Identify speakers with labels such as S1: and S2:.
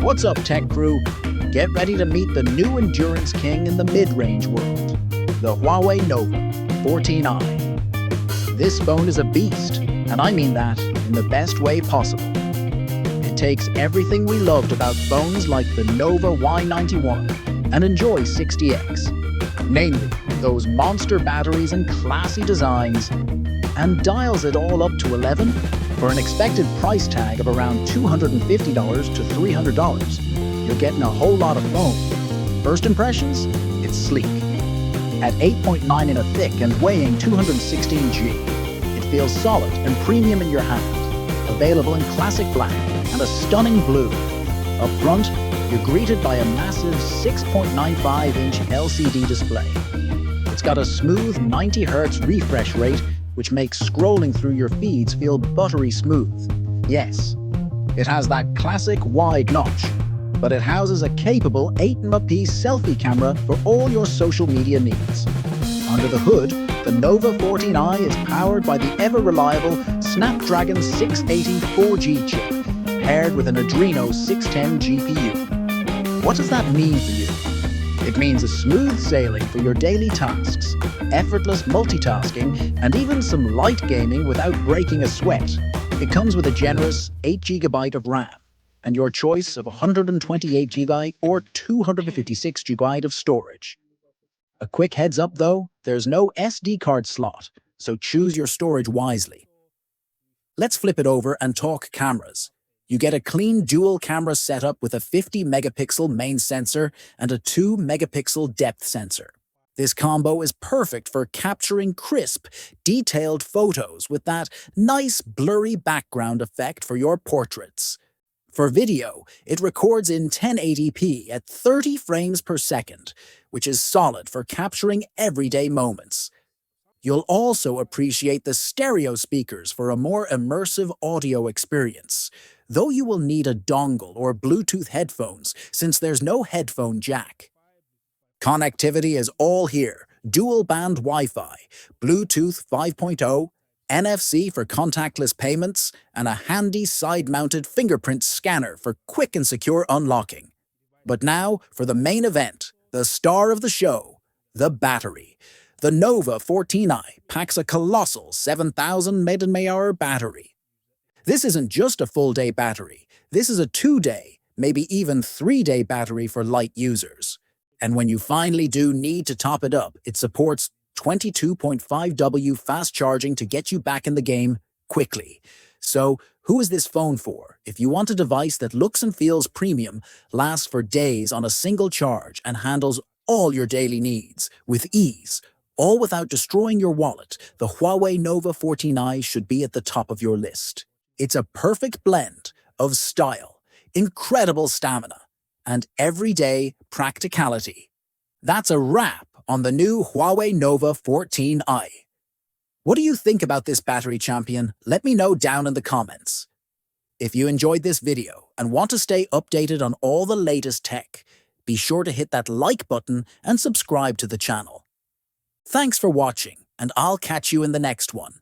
S1: What's up, tech crew? Get ready to meet the new endurance king in the mid-range world, the Huawei Nova 14i. This phone is a beast, and I mean that in the best way possible. It takes everything we loved about phones like the Nova Y91 and Enjoy 60X, namely those monster batteries and classy designs, and dials it all up to 11 for an expected price tag of around $250 to $300. You're getting a whole lot of phone. First impressions? It's sleek. At 8.9 in a thick and weighing 216G, it feels solid and premium in your hand. Available in classic black and a stunning blue. Up front, you're greeted by a massive 6.95-inch LCD display. It's got a smooth 90 Hz refresh rate, which makes scrolling through your feeds feel buttery smooth. Yes, it has that classic wide notch, but it houses a capable 8MP selfie camera for all your social media needs. Under the hood, the Nova 14i is powered by the ever-reliable Snapdragon 680 4G chip, paired with an Adreno 610 GPU. What does that mean for you? It means a smooth sailing for your daily tasks, effortless multitasking, and even some light gaming without breaking a sweat. It comes with a generous 8GB of RAM, and your choice of 128GB or 256GB of storage. A quick heads up though, there's no SD card slot, so choose your storage wisely. Let's flip it over and talk cameras. You get a clean dual camera setup with a 50-megapixel main sensor and a 2-megapixel depth sensor. This combo is perfect for capturing crisp, detailed photos with that nice blurry background effect for your portraits. For video, it records in 1080p at 30 frames per second, which is solid for capturing everyday moments. You'll also appreciate the stereo speakers for a more immersive audio experience, though you will need a dongle or Bluetooth headphones since there's no headphone jack. Connectivity is all here: dual-band Wi-Fi, Bluetooth 5.0, NFC for contactless payments, and a handy side-mounted fingerprint scanner for quick and secure unlocking. But now for the main event, the star of the show, the battery. The Nova 14i packs a colossal 7,000 mAh battery. This isn't just a full-day battery. This is a 2-day, maybe even 3-day battery for light users. And when you finally do need to top it up, it supports 22.5W fast charging to get you back in the game quickly. So, who is this phone for? If you want a device that looks and feels premium, lasts for days on a single charge, and handles all your daily needs with ease, all without destroying your wallet, the Huawei Nova 14i should be at the top of your list. It's a perfect blend of style, incredible stamina, and everyday practicality. That's a wrap on the new Huawei Nova 14i. What do you think about this battery champion? Let me know down in the comments. If you enjoyed this video and want to stay updated on all the latest tech, be sure to hit that like button and subscribe to the channel. Thanks for watching, and I'll catch you in the next one.